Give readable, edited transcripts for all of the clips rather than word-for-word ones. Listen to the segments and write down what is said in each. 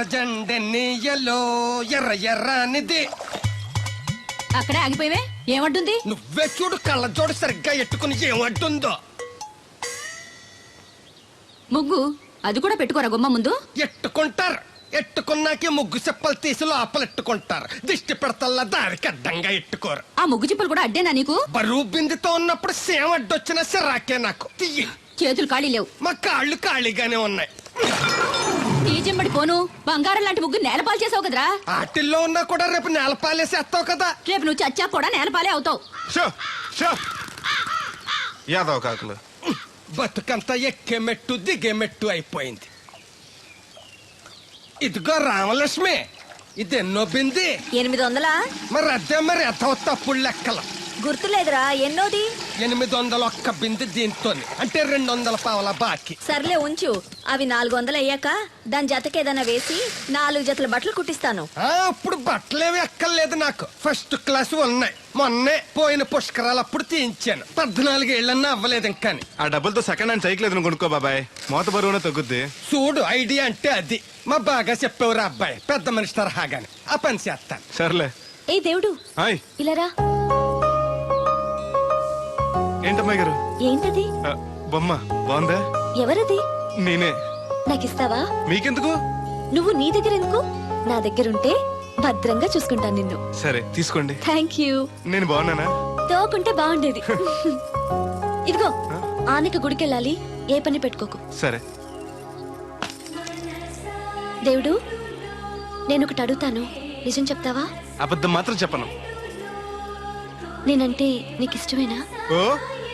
ఎర్ర జెండెన్నీయలో ఎర్ర ఎర్రనిది. అక్కడే ఆగిపోయావే, ఏమంటుంది? నువ్వే చూడు, కళ్ళజోడు సరిగ్గా ఎట్టుకుని ఏమంటుందో. ముగ్గు అది కూడా పెట్టుకోరా గుమ్మ ముందు. ఎట్టుకుంటారు, ఎట్టుకున్నాకే ముగ్గు చెప్పలు తీసి లోపలెట్టుకుంటారు. దిష్టి పెడతల్లా దారికి అడ్డంగా ఎట్టుకోరు. ఆ ముగ్గు చిప్పలు కూడా అడ్డేనా నీకు? బరువు బిందుతో ఉన్నప్పుడు సేమ అడ్డొచ్చినా సిరాకే నాకు. తీయి. చేతులు ఖాళీ లేవు. మా కాళ్ళు ఖాళీగానే ఉన్నాయి. ఈ చెంబడి పోను బంగారం లాంటి ముగ్గు నేలపాలు చేసావు కదరా. ఆటిల్లో ఉన్నా కూడా రేపు నేలపాలేసేస్తావు కదా. రేపు నువ్వు చచ్చా కూడా నేలపాలే అవుతావు. యాదవ కాకులు. బతుకంతా ఎక్కే మెట్టు దిగే మెట్టు అయిపోయింది. ఇదిగో రామలక్ష్మి, ఇదెన్నో బింది? 800. మరి అదే మరి ఎథవ తప్పుడు లెక్కలు. గుర్తులేదురా, ఎన్నోది? 801 బింది దీంతో, అంటే 200 పావల బాకీ. సర్లే ఉంచు. అవి 400 అయ్యాక దాని జతకేదైనా వేసి 4 జతల బట్టలు కుట్టిస్తాను. అప్పుడు బట్టలేవి ఎక్కర్లేదు నాకు. ఫస్ట్ క్లాస్ ఉన్నాయి. మొన్నే పోయిన పుష్కరాలు అప్పుడు తీయించాను. 14 ఏళ్ళన్నా అవ్వలేదు ఇంకా. ఆ డబ్బులతో సెకండ్ హ్యాండ్ సైకిల్ ఏదైనా కొనుక్కో బాబాయ్, మోత బరువునే తగ్గుద్ది. చూడు, ఐడియా అంటే అది. మా బాగా చెప్పేవారు అబ్బాయి, పెద్ద మనిషి తరహాగాని. ఆ పని చేస్తాను. సర్లే. ఏ దేవుడు, హాయ్. ఇలారా. ఏంటమ్మాయి గారు? ఏంటది? బొమ్మ బాగుందా? ఎవరది? నేనే. నాకిస్తావా? మీకెందుకు? నువ్వు నీ దగ్గర ఎందుకు? నా దగ్గరుంటే భద్రంగా చూసుకుంటాను నిన్ను. సరే తీసుకోండి. Thank you. నేను బాగున్నానా? తోకుంటే బాగుండేది. ఇదిగో, ఆనక గుడికెళ్ళాలి, ఏ పని పెట్టుకోకు. సరే. దేవుడు, నేను ఒకటి అడుగుతాను, నిజం చెప్తావా? అబద్ధం మాత్రం చెప్పను. నేనంటే నీకు ఇష్టమేనా? ఓ,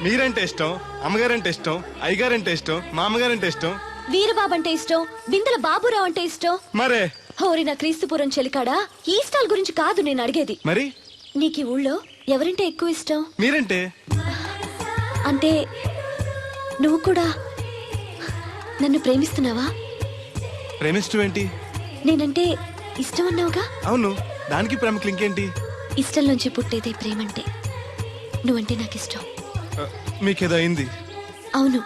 మీరంటే ఇష్టం, అమ్మగారంటే ఇష్టం, అయ్యగారంటే ఇష్టం, మామగారంటే ఇష్టం, వీరబాబు అంటే ఇష్టం, బిందెల బాబురావు అంటే ఇష్టం. మరే హోరి నా క్రీస్తుపురం చెలికాడా, ఈ స్టాల్ గురించి కాదు నేను అడిగేది. మరి నీకు ఈ ఊళ్ళో ఎవరంటే ఎక్కువ ఇష్టం? మీరంటే. అంటే నువ్వు కూడా నన్ను ప్రేమిస్తున్నావా? ప్రేమిష్టం ఏంటి? నేనంటే ఇష్టం అన్నావుగా. అవును, దానికి ప్రేమకి ఇంకేంటి? ఇష్టం నుంచి పుట్టేదే ప్రేమంటే. నువ్వంటే నాకు ఇష్టం. మీకేదో అయింది? అవును,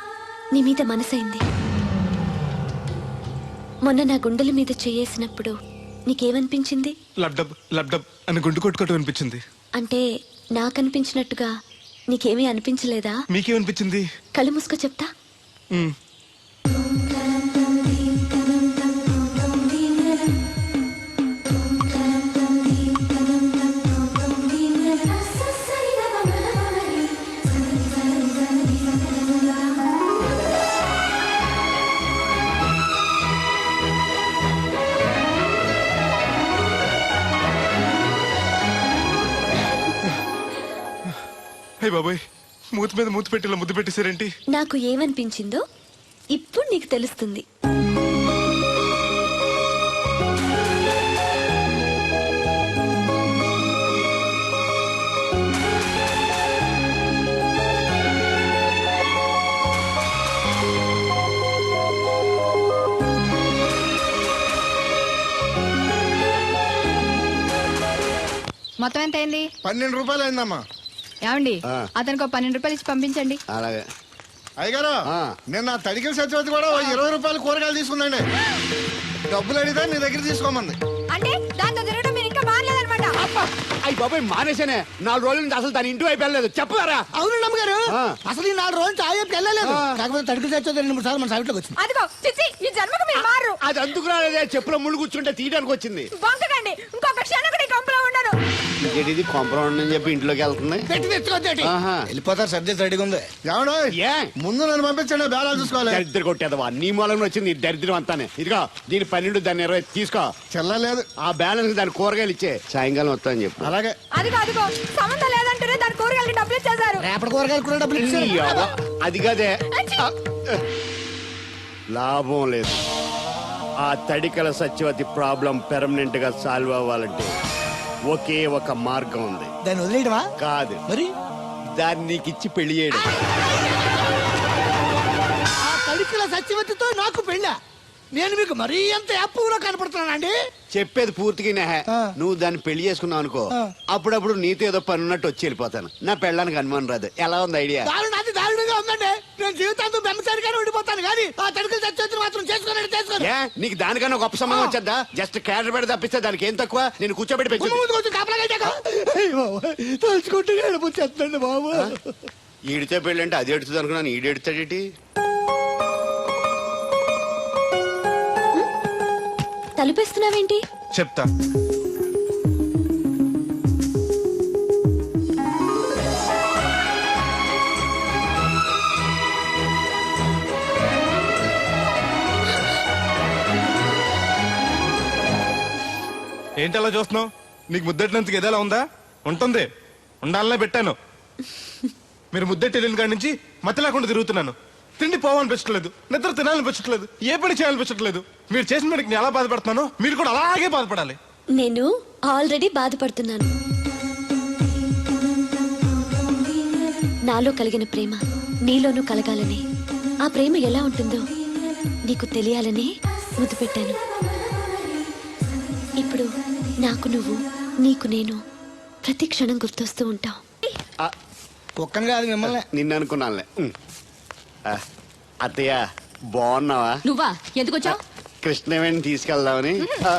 నీ మీద మనసైంది. మొన్న నా గుండెల మీద చేయేసినప్పుడు నీకేమనిపించింది? లబ్డబ్ లబ్డబ్ అని గుండు కొట్టుకోవటం అనిపించింది. అంటే నాకనిపించినట్టుగా నీకేమీ అనిపించలేదా? మీకేమనిపించింది? కళ్ళు మూసుకో చెప్తా. హే బాబాయ్, మూతి మీద మూతి పెట్టేలా ముద్దు పెట్టేశారేంటి? నాకు ఏమనిపించిందో ఇప్పుడు నీకు తెలుస్తుంది. మొత్తం ఎంత అయింది? 12 రూపాయలు అయిందమ్మా. ఏమండి, అతనికి 12 రూపాయలు ఇచ్చి పంపించండి. అలాగే. అయ్యగారు, నిన్న తడికిల సత్యవతి కూడా 20 రూపాయలు కూరగాయలు తీసుకుందండి. డబ్బులు అడిగితే నీ దగ్గర తీసుకోమంది. అంటే దాంతో తిరగడం మీరు ఇంకా మారలేదన్నమాట. అయ్యి బాబాయ్, మానేశానే. 4 రోజుల నుంచి అసలు తన ఇంటి వైపు వెళ్ళలేదు. చెప్పారా? అవును నమ్మగారు, అసలు ఈ 4 రోజులు చాయ్ వైపు వెళ్ళలేదు. కాకపోతే తడికి సచ్చోది 2-3 సార్లు మన సైట్లోకి వచ్చింది. అదిగో చిచ్చి, ఈ జన్మకు మీరు మారు. అది అందుకు రాలేదే, చెప్పులో ముళ్ళు కూర్చుంటే తీయడానికి వచ్చింది. బొంకకండి, ఇంకొక క్షణం కూడా ఈ కంపులో ఉండను. ఇది కాంపౌండ్ అని చెప్పి ఇంట్లోకి వెళ్తుంది. పెట్టి తెచ్చుకోద్దేటి, వెళ్ళిపోతారు. సర్ది రెడీగా ఉంది. ఏమన్నా ఏ ముందు నన్ను పంపించండి, బేరాలు చూసుకోవాలి. దరిద్ర కొట్టేదవా, నీ మూలంలో వచ్చింది ఈ దరిద్రం అంతానే. ఇదిగో దీని 12, దాన్ని 20 తీసుకో. చెల్లలేదు. ఆ బ్యాలెన్స్ దాని కూరగాయలు ఇచ్చే, సాయంకాలం వస్తా అని చెప్పు. అలాగే. అదిగో సంబంధం లేదంటూనే దాని కూరగాయలు డబ్బులు ఇచ్చేశారు. రేపటి కూరగాయలు కూడా డబ్బులు ఇచ్చారు. అది కదే, లాభం లేదు. ఆ తడికల సత్యవతి ప్రాబ్లం పెర్మనెంట్ గా సాల్వ్ అవ్వాలంటే ఒకే ఒక మార్గం ఉంది. దాన్ని వదిలేయడమా? కాదు, మరి దాన్ని నీకిచ్చి పెళ్లి చేయడం. ఆ తడికల సత్యవతితో నాకు పెళ్ళా? నేను మీకు మరీ ఎంత యాప్లో కనపడుతున్నానండి? చెప్పేది పూర్తిగా నెహ. నువ్వు దాన్ని పెళ్లి చేసుకున్నావు అనుకో, అప్పుడప్పుడు నీతో ఏదో పని ఉన్నట్టు వచ్చి వెళ్ళిపోతాను. నా పెళ్ళడానికి అనుమానం రాదు. ఎలా ఉంది ఐడియా? దారుణాది దారుణంగా ఉందండి. నేను జీవితాంతం బెమ్మసారిగానే ఉండిపోతాను కానీ ఆ తడుకులు చచ్చి మాత్రం చేసుకోండి. ఏ నీకు దానికన్నా గొప్ప సంబంధం వచ్చేద్దా? జస్ట్ క్యాడర్ పెడితే తప్పిస్తే దానికి ఏం తక్కువ? నేను కూర్చోబెట్టి పెంచు. తలుచుకుంటే ఏడిపోతుందండి బాబు. ఈడితే పెళ్ళి అంటే అది ఎడుతుంది అనుకున్నాను, ఈడు ఎడుతాడేటి? తలుపేస్తున్నావేంటి? చెప్తా. ఏంటి అలా చూస్తున్నావు? నీకు ముద్దెట్టినందుకు ఏదైనా ఉందా? ఉంటుంది, ఉండాలనే పెట్టాను. మీరు ముద్దెట్టి వెళ్ళిన కాడి నుంచి మతి లేకుండా తిరుగుతున్నాను. తిండి పోవాలనిపించట్లేదు, నిద్ర తినాలనిపించట్లేదు, ఏ పని చేయాలనిపించట్లేదు. మీరు చేసిన పనికి నేను ఎలా బాధపడుతున్నానో మీరు కూడా అలాగే బాధపడాలి. నేను ఆల్రెడీ బాధపడుతున్నాను. నాలో కలిగిన ప్రేమ నీలోనూ కలగాలని, ఆ ప్రేమ ఎలా ఉంటుందో నీకు తెలియాలని ముద్దు పెట్టాను. ఇప్పుడు నాకు నువ్వు, నీకు నేను ప్రతి క్షణం గుర్తొస్తూ ఉంటాం. కుక్కం కాదు మిమ్మల్ని. నిన్ను అనుకున్నానులే. అత్తయ్య బాగున్నావా? నువ్వా? ఎందుకు వచ్చావు? కృష్ణవేణి తీసుకెళ్దామని.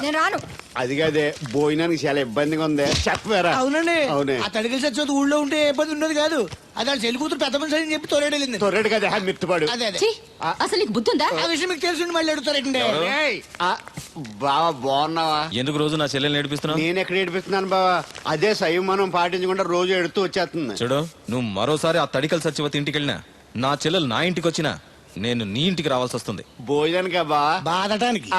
నేను రాను. అది కాదే, భోజనానికి చాలా ఇబ్బందిగా ఉంది. చెప్పారా? అవునండి. అవునే. ఆ తడికలు చచ్చి ఊళ్ళో ఉంటే ఏ ఇబ్బంది ఉండదు కాదు. అది వాళ్ళ చెల్లి కూతురు పెద్ద మనిషి అని చెప్పి తోలేడెళ్ళింది. తొర్రెడు కదా మిత్తుపాడు. అదే అదే. ఛీ, అసలు నీకు బుద్ధి ఉందా? ఆ విషయం మీకు తెలిసి మళ్ళీ అడుగుతారండి. బావా బాగున్నావా? ఎందుకు రోజు నా చెల్లెల్ని ఏడిపిస్తున్నావు? నేను ఎక్కడ ఏడిపిస్తున్నాను బావా? అదే సంయమనం పాటించకుండా రోజు ఎడుతూ వచ్చేస్తుంది. చూడు, నువ్వు మరోసారి ఆ తడికల సత్యవతి ఇంటికి వెళ్ళినా, నా చెల్లెలు నా ఇంటికి వచ్చినా నేను నీ ఇంటికి రావాల్సి వస్తుంది. భోజనానికా బావా? బాధటానికి.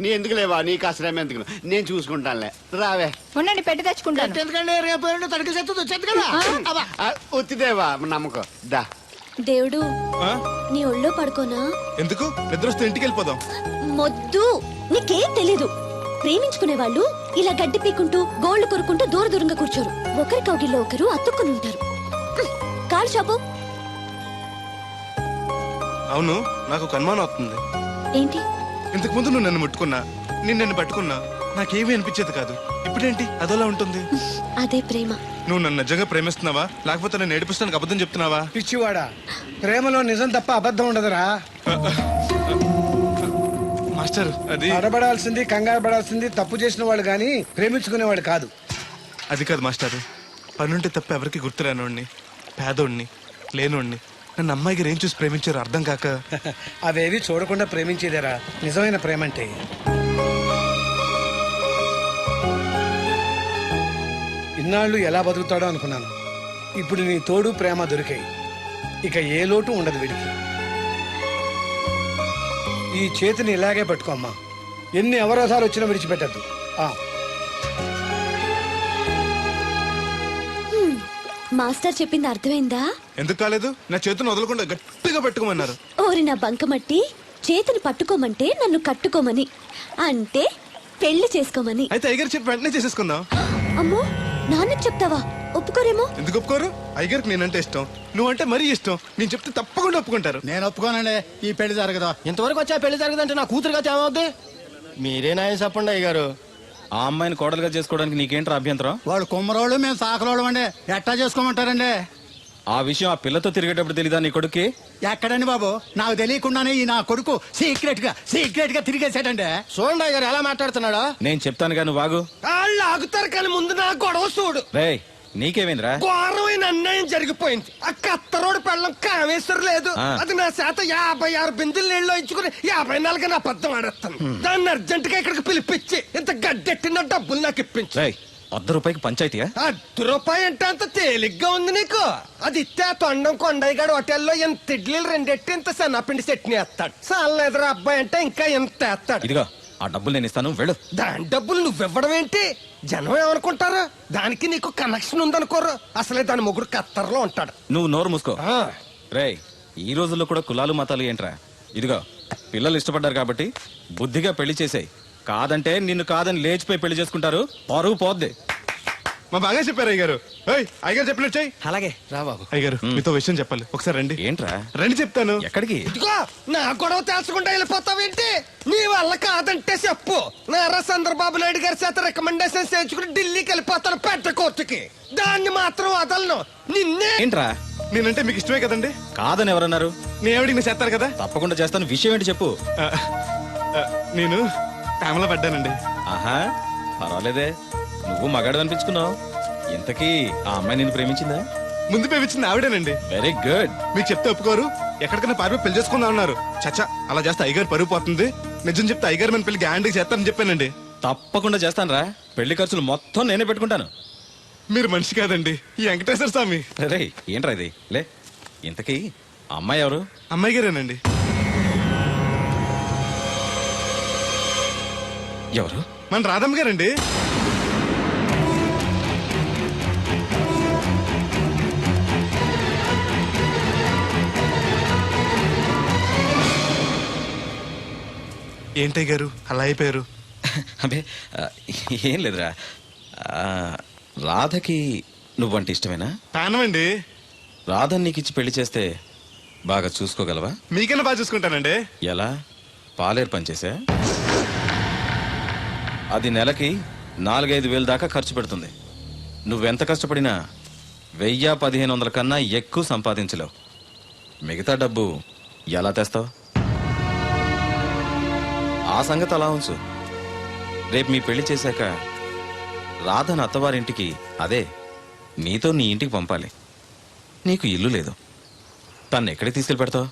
నీ ఎందుకు లేవా? నీకు అసలేం ఎందుకు, నేను చూసుకుంటానులే. రావే. ఉండండి, పెట్టి తెచ్చుకుంటాను. ఎందుకంటే రేపు ఎల్లుండి తడికలు చచ్చి వచ్చేది కదా. అబ్బా. వచ్చిదేవా నమ్మకం. దా. దేవుడు, నీ ఒళ్ళో పడుకోనా? ఎందుకు? నిద్ర వస్తే ఇంటికి వెళ్ళిపోదాం. మొద్దు, నీకేం తెలీదు. ప్రేమించుకునే వాళ్ళు ఇలా గడ్డి పీకుంటూ గోళ్లు కొరుకుంటూ దూర దూరంగా కూర్చోరు. ఒకరి కౌగిల్లో ఒకరు అతుక్కుని ఉంటారు. కాలు చాపు. అవును, నాకు ఒక అనుమానం అవుతుంది. ఏంటి? ఇంతకు ముందు నువ్వు నన్ను ముట్టుకున్నా, నేను నిన్ను పట్టుకున్నా, నాకేమీ అనిపించేది కాదు. ఇప్పుడేంటి అదోలా ఉంటుంది? అదే ప్రేమ. నువ్వు నన్ను నిజంగా ప్రేమిస్తున్నావా, లేకపోతే నేను ఏడిపిస్తానికి అబద్ధం చెప్తున్నావా? పిచ్చివాడా, ప్రేమలో నిజం తప్ప అబద్ధం ఉండదురా. మాస్టర్, అది అడబడాల్సింది, కంగారు పడాల్సింది తప్పు చేసిన వాడు గాని ప్రేమించుకునేవాడు కాదు. అది కాదు మాస్టర్. పనుంటే తప్ప ఎవరికి గుర్తురానోడిని, పేదోడిని, లేనోడిని నన్ను అమ్మాయి గారు ఏం చూసి ప్రేమించారు అర్థం కాక. అవేవి చూడకుండా ప్రేమించేదేరా నిజమైన ప్రేమ అంటే. ఇన్నాళ్ళు ఎలా బతుకుతాడో అనుకున్నాను. ఇప్పుడు నీ తోడు ప్రేమ దొరికాయి. ఇక ఏ లోటు ఉండదు వీడికి. ఈ చేతిని ఇలాగే పట్టుకోమ్మా. ఎన్ని అవరోధాలు వచ్చినా విడిచిపెట్టద్దు. మాస్టర్ చెప్పింది అర్థమైందా? ఎందుకు కాలేదు? నా చేతిని వదలకుండా గట్టిగా పెట్టుకోమన్నారు. ఓరి నా బంకమట్టి, చేతిని పట్టుకోమంటే నన్ను కట్టుకోమని, అంటే పెళ్లి చేసుకోమని. అయితే అయ్యగారు చెప్పి వెంటనే చేసేసుకుందాం. అమ్మో, నాన్నకి చెప్తావా? ఒప్పుకోరేమో. ఎందుకు ఒప్పుకోరు? అయ్యగారికి నేనంటే ఇష్టం, నువ్వంటే మరీ ఇష్టం. నేను చెప్తే తప్పకుండా ఒప్పుకుంటారు. నేను ఒప్పుకోనండి, ఈ పెళ్లి జరగదు. ఇంతవరకు వచ్చా పెళ్లి జరగదంటే నా కూతురుగా ఏమవుద్ది? మీరే నాయం చెప్పండి అయ్యగారు. ఆ అమ్మాయిని కోడలుగా చేసుకోవడానికి నీకేంట్రా అభ్యంతరం? వాళ్ళు కుమ్మరోళ్ళు, మేము సాకరోళ్ళు అండి. ఎట్టా చేసుకోమంటారండి? ఆ విషయం ఆ పిల్లతో తిరిగేటప్పుడు తెలీదా నీ కొడుక్కి? ఎక్కడండి బాబు, నాకు తెలియకుండానే ఈ నా కొడుకు సీక్రెట్ గా తిరిగేసాడండి. చూడండి అయ్యగారు ఎలా మాట్లాడుతున్నాడా. నేను చెప్తానుగా, నువ్వు బాగు. వాళ్ళు ఆగుతారు కానీ ముందు నా గొడవ చూడు. రేయ్, నీకేమైందిరా? ఘోరమైన అన్యాయం జరిగిపోయింది. ఆ కత్తరోడు పెళ్ళం కామేశ్వరం లేదు. అది నా చేత 56 బిందులు నీళ్ళు ఇచ్చుకుని 54 నా అబద్ధం ఆడేస్తాను. దాన్ని అర్జెంట్ గా ఇక్కడికి పిలిపించి ఇంత గడ్డెట్టిన డబ్బులు నాకు ఇప్పించు. రేయ్, ₹100 పంచాయతీయా? ₹1 అంటే అంత తేలిగ్గా ఉంది నీకు? అది ఇస్తే ఆ తొండం కొండయ్యగాడు హోటల్లో ఎంత ఇడ్లీలు 2 ఎట్టి ఇంత సన్నపిండి చట్నీ వేస్తాడు. సాల ఎదురు అబ్బాయి అంటే ఇంకా ఎంత వేస్తాడు. ఇదిగో ఆ డబ్బులు నేను ఇస్తాను, వెళ్ళు. దాని డబ్బులు నువ్వివ్వడం ఏంటి? జనం ఏమనుకుంటారు? దానికి నీకు కనెక్షన్ ఉందనుకోరు. అసలే దాని మొగుడు కత్తర్లో ఉంటాడు. నువ్వు నోరు మూసుకో. రేయ్, ఈ రోజుల్లో కూడా కులాలు మతాలు ఏంట్రా? ఇదిగో, పిల్లలు ఇష్టపడ్డారు కాబట్టి బుద్ధిగా పెళ్లి చేసేయ్. కాదంటే నిన్ను కాదని లేచిపోయి పెళ్లి చేసుకుంటారు, పరువు పోద్ది. మా బాగా చెప్పారు అయ్యగారు. అయ్యగారు చెప్పినట్టు చెయ్యి. అలాగే రా బాబు. అయ్యగారు మీతో విషయం చెప్పాలి, ఒకసారి రండి. ఏంట్రా? రండి చెప్తాను. ఎక్కడికి? ఇదిగో నా గొడవ తెలుసుకుంటా వెళ్ళిపోతావేంటి? నీ వల్ల కాదంటే చెప్పు. నారా చంద్రబాబు నాయుడు గారి చేత రికమెండేషన్ చేయించుకుని ఢిల్లీకి వెళ్ళిపోతాను పెద్ద కోర్టుకి. దాన్ని మాత్రం వదలను. నిన్నే. ఏంట్రా? నేనంటే మీకు ఇష్టమే కదండి. కాదని ఎవరన్నారు? నేను ఎవడికి నేను చేస్తారు కదా. తప్పకుండా చేస్తాను. విషయం ఏంటి చెప్పు. ఆ, ఆ, నేను ప్రేమలో పడ్డానండి. ఆహా, పర్వాలేదే. నువ్వు మగాడు అనిపించుకున్నావు. ఇంతకీ ఆ అమ్మాయి నిన్ను ప్రేమించిందా? ముందు పేపించింది ఆవిడేనండి. Very good. మీకు చెప్తే ఒప్పుకోరు. ఎక్కడికైనా పారిపోయి పెళ్లి చేసుకుందాం అన్నారు. చచ్చా, అలా చేస్తే అయ్యగారు పరుగు పోతుంది. నిజం చెప్తే అయ్యగారు మన పెళ్లి గ్యాండ్కి చేస్తానని చెప్పానండి. తప్పకుండా చేస్తానురా. పెళ్లి ఖర్చులు మొత్తం నేనే పెట్టుకుంటాను. మీరు మనిషి కాదండి, ఈ వెంకటేశ్వర స్వామి. రే, ఏంట్రా ఇది? లే, ఇంతకీ ఆ అమ్మాయి ఎవరు? అమ్మాయి గారేనండి. ఎవరు? మన రాధమ్మ గారండి. ఏంటయ్య గారు అలా అయిపోయారు? అబే, ఏం లేదురా. రాధకి నువ్వంటే ఇష్టమేనా? ప్రాణమండి. రాధని నీకు ఇచ్చి పెళ్లి చేస్తే బాగా చూసుకోగలవా? మీకన్నా బాగా చూసుకుంటానండి. ఎలా? పాలేరు పనిచేసా? అది నెలకి 4-5 వేలు దాకా ఖర్చు పెడుతుంది. నువ్వెంత కష్టపడినా 1000-1500 కన్నా ఎక్కువ సంపాదించలేవు. మిగతా డబ్బు ఎలా తెస్తావు? ఆ సంగతి అలా ఉంచు. రేపు మీ పెళ్లి చేశాక రాధను అత్తవారింటికి, అదే నీతో నీ ఇంటికి పంపాలి. నీకు ఇల్లు లేదు. తను ఎక్కడికి తీసుకెళ్ళి పెడతావు?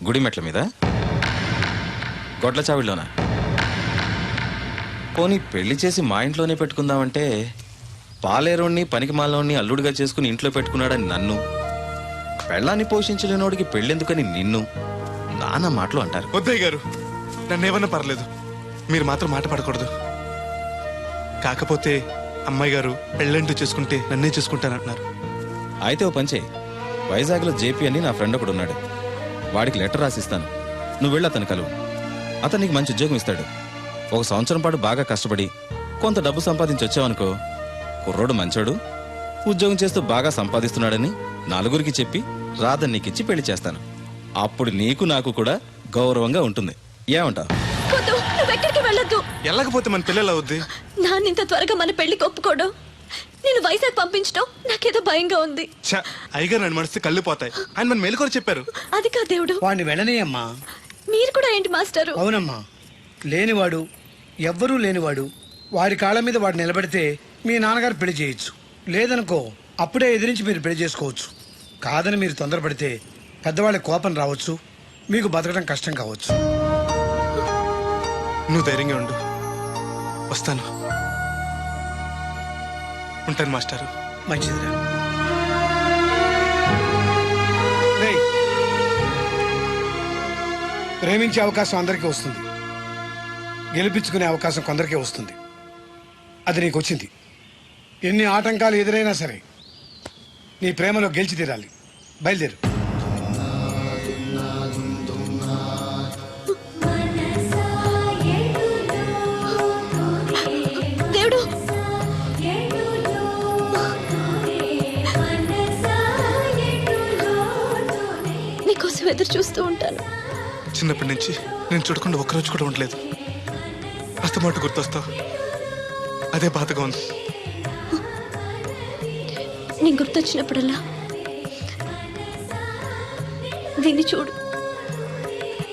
గుడి మెట్ల మీద? గొడ్ల చావిడిలోనా? పోనీ పెళ్లి చేసి మా ఇంట్లోనే పెట్టుకుందామంటే పాలేరోణ్ణి పనికి మాలోని అల్లుడిగా చేసుకుని ఇంట్లో పెట్టుకున్నాడని నన్ను, పెళ్ళాన్ని పోషించలేనోడికి పెళ్ళెందుకని నిన్ను నానా మాటలు అంటారు. వద్దయ్య గారు, నన్ను ఏమన్నా పర్లేదు, మీరు మాత్రం మాట పడకూడదు. కాకపోతే అమ్మాయి గారు పెళ్ళంటూ చేసుకుంటే నన్నే చేసుకుంటానంటున్నారు. అయితే ఓ పంచే, వైజాగ్లో జేపీ అని నా ఫ్రెండ్ ఒకడు ఉన్నాడు. వాడికి లెటర్ రాసిస్తాను. నువ్వు వెళ్ళి అతను కలువు. అతను నీకు మంచి ఉద్యోగం ఇస్తాడు. 1 సంవత్సరం పాటు బాగా కష్టపడి కొంత డబ్బు సంపాదించి వచ్చావనుకో, కుర్రోడు మంచోడు, ఉద్యోగం చేస్తూ బాగా సంపాదిస్తున్నాడని నలుగురికి చెప్పి రాధని నీకిచ్చి పెళ్లి చేస్తాను. అప్పుడు నీకు నాకు కూడా గౌరవంగా ఉంటుంది. ఏమంటావు? వద్దు, నువ్వెక్కడికి వెళ్ళొద్దు. వెళ్ళకపోతే మన పిల్లలు అవుద్ది. నాన్న ఇంత త్వరగా మన పెళ్లికి ఒప్పుకోవడం, నేను వైజాగ్ పంపించడం నాకేదో భయంగా ఉంది. అయ్యగారు నన్ను మనసు కళ్ళు పోతాయి. ఆయన మన మేలుకొని చెప్పారు. అది కాదు దేవుడు. వాడిని వెళ్ళనీయమ్మా. మీరు కూడా ఏంటి మాస్టారు? అవునమ్మా, లేనివాడు, ఎవ్వరూ లేనివాడు, వాడి కాళ్ళ మీద వాడు నిలబడితే మీ నాన్నగారు పెళ్లి చేయొచ్చు. లేదనుకో, అప్పుడే ఎదిరించి మీరు పెళ్లి చేసుకోవచ్చు. కాదని మీరు తొందరపడితే పెద్దవాళ్ళ కోపం రావచ్చు, మీకు బతకడం కష్టం కావచ్చు. నువ్వు ధైర్యంగా ఉండు, వస్తాను. ఉంటాను మాస్టారు. మంచిదిరా. రేయ్, ప్రేమించే అవకాశం అందరికీ వస్తుంది, గెలిపించుకునే అవకాశం కొందరికే వస్తుంది. అది నీకు వచ్చింది. ఎన్ని ఆటంకాలు ఎదురైనా సరే నీ ప్రేమలో గెలిచి తీరాలి. బయలుదేరు. దేవుడు, నీకోసం ఎదురు చూస్తూ ఉంటాను. చిన్నప్పటి నుంచి నేను చూడకుండా ఒక్కరోజు కూడా ఉండలేదు. అస్తమాట గుర్తొస్తావు, అదే బాధగా ఉంది. నేను గుర్తొచ్చినప్పుడల్లా దీన్ని చూడు,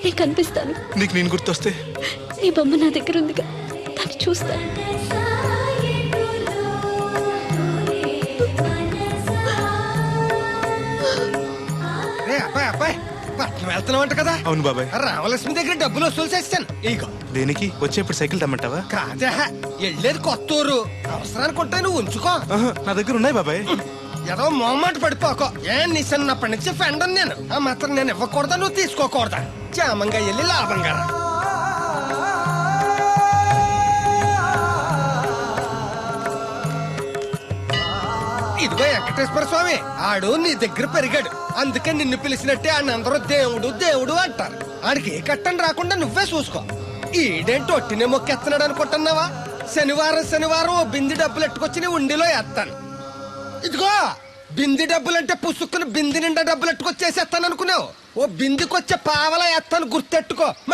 నేను కనిపిస్తాను. నీకు నేను గుర్తొస్తే? నీ బొమ్మ నా దగ్గర ఉందిగా, దాన్ని చూస్తాను. అబ్బాయి అబ్బాయి, పట్నం వెళ్తున్నావంట కదా? అవును బాబాయ్. రామలక్ష్మి దగ్గర డబ్బులు వసూలు చేస్తాను. ఇగో. దేనికి? వచ్చేప్పుడు సైకిల్ తెమ్మంటావా? కాదా, వెళ్ళేది కొత్తూరు, అవసరానికి ఉంటాయి, నువ్వు ఉంచుకో. నా దగ్గర ఉన్నాయి బాబాయ్. ఏదో మొహమాట పడిపోకో. నీ చిన్నప్పటి నుంచి ఫ్రెండ్ నేను. ఆ మాత్రం నేను ఇవ్వకూడదా, నువ్వు తీసుకోకూడదా? క్షేమంగా వెళ్ళి లాభంగా రా. ఇదిగో వెంకటేశ్వర స్వామి, ఆడు నీ దగ్గర పెరిగాడు, అందుకే నిన్ను పిలిచినట్టే ఆయన అందరూ దేవుడు దేవుడు అంటారు. ఆడికి ఏ కట్టం రాకుండా నువ్వే చూసుకో. ఈడేంటి ఒట్టినే మొక్కెత్తనాడు అనుకుంటున్నావా? శనివారం ఓ బింది డబ్బులు ఎట్టుకొచ్చి నీ ఉండిలో వేస్తాను. ఇదిగో బింది డబ్బులంటే పుసుక్కుని బింది నిండా డబ్బులు ఎట్టుకొచ్చేసేస్తాను అనుకున్నావు. ఓ బిందికొచ్చే పావలా వేస్తాను, గుర్తెట్టుకో.